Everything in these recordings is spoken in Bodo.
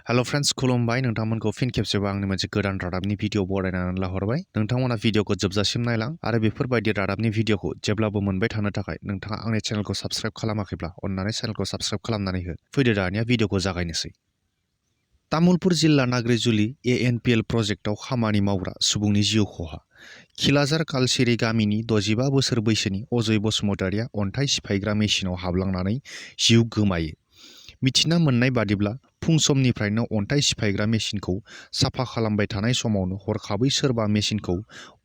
हेलो फ्रेंड्स खुलुमबाय नोंथांमोनखौ फिन खेबसेबो आंनि मोनसे गोदान रादाबनि भिडिअ बरायनानै लाहरबाय नोंथांमोना भिडिअखौ जोबजासिम नायलां आरो बेफोरबायदि रादाबनि भिडिअखौ जेब्लाबो मोनबाय थानो थाखाय नोंथाङा आंनि चेनेलखौ साबस्क्राइब खालामाखैब्ला अन्नानै चेनेलखौ साबस्क्राइब खालामनानै हो फैदो दानिया भिडिअखौ जागायनोसै तामुलपुर जिल्ला नाग्रिजुलि ANPL प्रजेक्टआव खामानि मावग्रा सुबुंनि जिउ खहा खिलाजार कालसिरि गामिनि 65 बोसोर बैसोनि अजय बसुमतारिया अन्थाइ सिफायग्रा मेसिनाव हाबलांनानै जिउ गोमायो मिथिना मोननाय बादिब्ला फुं समनिफ्रायनो अन्थाइ सिफायग्रा मेसिनखौ साफा खालामबाय थानाय समावनो हरखाबै सोरबा मेसिनखौ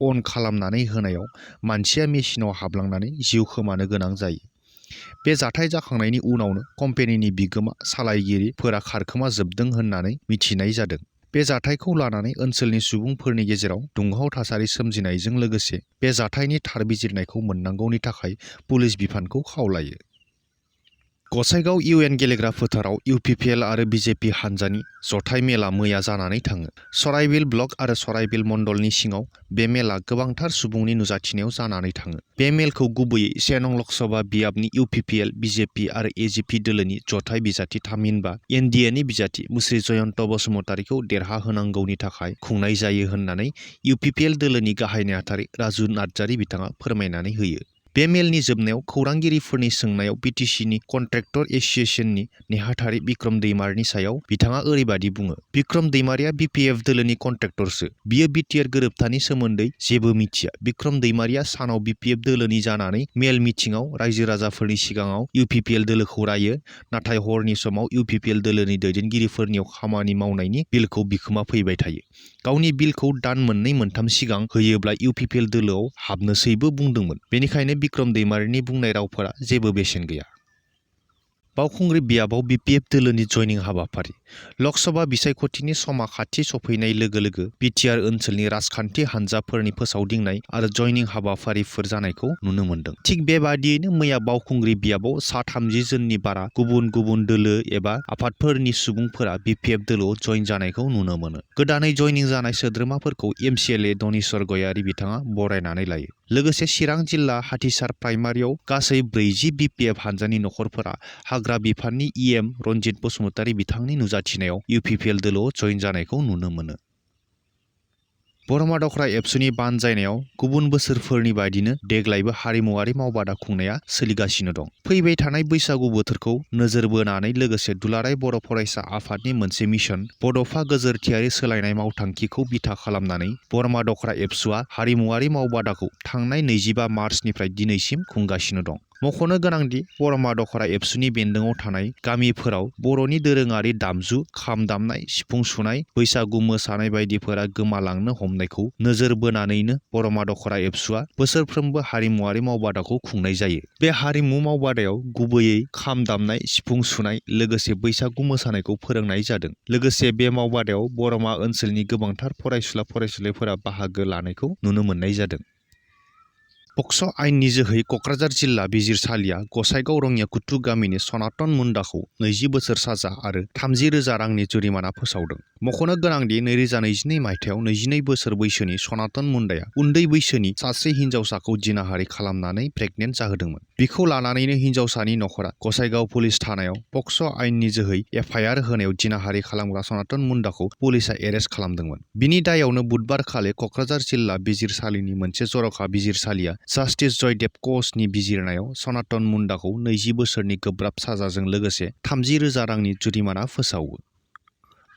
अन खालामनानै होनायाव मानसिया मेसिनाव हाबलांनानै जिउ खोमानो गोनां जायो बे जाथाय जाखांनायनि उनावनो कम्पानिनि बिगोमा सालायगिरिफोरा खारखोमाजोबदों होननानै मिथिनाय जादों बे जाथायखौ लानानै ओनसोलनि सुबुंफोरनि गेजेराव दुंहाव थासारि सोमजिनायजों लोगोसे बे जाथायनि थार बिजिरनायखौ मोननांगौनि थाखाय पुलिस बिफानखौ खावलायो गसाइगाव UN गेलेग्रा फोथाराव UPPL आरो BJP हानजानि जथाय मेला मैया जानानै थाङो सराइबिल ब्लक आरो सराइबिल मण्डलनि सिङाव बे मेला गोबांथार सुबुंनि नुजाथिनायाव जानानै थाङो बे मेलखौ गुबैयै 1 नं लकसभा बियाबनि UPPL BJP आरो AGP दोलोनि जथाय बिजाथि थामहिनबा NDAनि बिजाथि मुस्रि जयन्त बसुमतारिखौ देरहाहोनांगौनि थाखाय खुंनाय जायो होननानै UPPL दोलोनि गाहाय नेहाथारि राजु नार्जारि बिथाङा फोरमायनानै होयो बे मेलनि जोबनायाव खौरांगिरिफोरनि सोंनायाव BTCनि कन्ट्रेक्टर एसोसिएशननि नेहाथारि बिक्रम दैमारिनि सायाव बिथाङा ओरैबादि बुङो बिक्रम दैमारिया BPF दोलोनि कन्ट्रेक्टरसो बियो BTR गोरोबथानि सोमोन्दै जेबो मिथिया बिक्रम दैमारिया सानाव BPF दोलोनि जानानै मेल मिटिंआव रायजो राजाफोरनि सिगाङाव UPPL दोलोखौ रायो नाथाय हरनि समाव UPPL दोलोनि दैदेनगिरिफोरनियाव खामानि मावनायनि बिलखौ बिखोमा फैबाय थायो गावनि बिलखौ दान मोननै मोनथाम सिगां होयोब्ला UPPL दोलोआव हाबनोसैबो बुंदोंमोन बेनिखायनो बिक्रम दैमारिनि बुंनाय रावफोरा जेबो बेसेन गैया बावखुंग्रि बियाबाव BPF दोलोनि जयनिं हाबाफारि लकसभा बिसायख'थिनि समा खाथि सफैनाय लोगो लोगो BTR ओनसोलनि राजखान्थि हान्जाफोरनि फोसावदिंनाय आरो जयनिं हाबाफारिफोर जानायखौ नुनो मोन्दों थिग बेबादियैनो मैया बावखुंग्रि बियाबाव 30 जननि बारा गुबुन गुबुन दोलो एबा आफादफोरनि सुबुंफोरा BPF दोलोआव जयन जानायखौ नुनो मोनो गोदानै जयनिं जानाय सोद्रोमाफोरखौ MCLA दनेश्वर गयारि बिथाङा बरायनानै लायो लोगोसे चिरां जिल्ला हाथिसार प्राइमारियाव गासै 40 BPF हान्जानि नखरफोरा हाग्रा बिफाननि EM रन्जित बसुमतारि बिथांनि नुजाथिनायाव UPPL दोलोआव जयन जानायखौ नुनो मोनो बरमा दख्रा एबसुनि बानजायनायाव गुबुन बोसोरफोरनि बायदिनो देग्लायबो हारिमुआरि मावबादा खुंनाया सोलिगासिनो दं फैबाय थानाय बैसागु बोथोरखौ नोजोर बोनानै लोगोसे दुलाराय बर' फरायसा आफादनि मोनसे मिशन बड'फा गोजोरथियारि सोलायनाय मावथांखिखौ बिथा खालामनानै बरमा दख्रा एबसुआ हारिमुआरि मावबादाखौ थांनाय 25 मार्चनिफ्राय दिनैसिम खुंगासिनो दं मख'नो गोनांदि बरमा दख्रा एबसुनि बेन्दोङाव थानाय गामिफोराव बर'नि दोरोङारि दामजु खाम दामनाय सिफुं सुनाय बैसागु मोसानाय बायदिफोरा गोमालांनो हमनायखौ नोजोर बोनानैनो बरमा दख्रा एबसुआ बोसोरफ्रोमबो हारिमुआरि मावबादाखौ खुंनाय जायो बे हारिमु मावबादायाव गुबैयै खाम दामनाय सिफुं सुनाय लोगोसे बैसागु मोसानायखौ फोरोंनाय जादों लोगोसे बे मावबादायाव बरमा ओनसोलनि गोबांथार फरायसुला फरायसुलिफोरा बाहागो लानायखौ नुनो मोननाय जादों पक्स' आइननि जोहै क'क्राझार जिल्ला बिजिरसालिया गसाइगाव रङियाकुथु गामिनि सनातन मुन्डाखौ 20 बोसोर साजा आरो 30,000 रांनि जुरिमाना फोसावदों मख'नो गोनांदि 2022 मायथाइयाव 22 बोसोर बैसोनि सनातन मुन्डाया उन्दै बैसोनि सासे हिन्जावसाखौ जिनाहारि खालामनानै प्रेगनेन्ट जाहोदोंमोन बिखौ लानानैनो हिन्जावसानि नखरा गसाइगाव पुलिस थानायाव पक्स' आइननि जोहै FIR होनायाव जिनाहारि खालामग्रा सनातन मुन्डाखौ पुलिसआ एरेस्ट खालामदोंमोन बिनि दायावनो बुधबारखालि क'क्राझार जिल्ला बिजिरसालिनि मोनसे जर'खा बिजिरसालिया जास्टिस जयदेब कचनि बिजिरनायाव सनातन मुन्डाखौ 20 बोसोरनि गोब्राब साजाजों लोगोसे 30,000 रांनि जुरिमाना फोसावो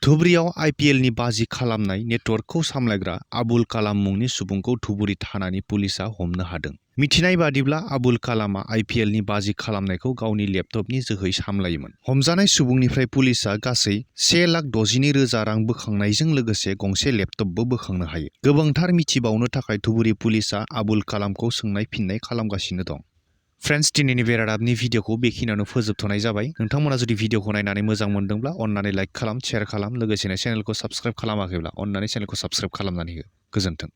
धुबुरीयाव IPLनि बाजि खालामनाय नेटवर्कखौ सामलायग्रा आबुल कालाम मुंनि सुबुंखौ धुबुरी थानानि पुलिसआ हमनो हादों मिथिनाय बादिब्ला आबुल कालामआ IPLनि बाजि खालामनायखौ गावनि लेपटपनि जोहै सामलायोमोन हमजानाय सुबुंनिफ्राय पुलिसआ गासै 1,62,000 रां बोखांनायजों लोगोसे गंसे लेपटपबो बोखांनो हायो गोबांथार मिथिबावनो थाखाय धुबुरी पुलिसआ आबुल कालामखौ सोंनाय फिननाय खालामगासिनो दं फ्रेन्ड्स दिनैनि बे रादाबनि भिडिअखौ बेखिनियावनो फोजोबथ'नाय जाबाय नोंथांमोना जुदि भिडिअखौ नायनानै मोजां मोनदोंब्ला अन्नानै लाइक खालाम शेयार खालाम लोगोसेनो चेनेलखौ साबस्क्राइब खालामाखैब्ला अन्नानै चेनेलखौ साबस्क्राइब खालामनानै हो गोजोन्थों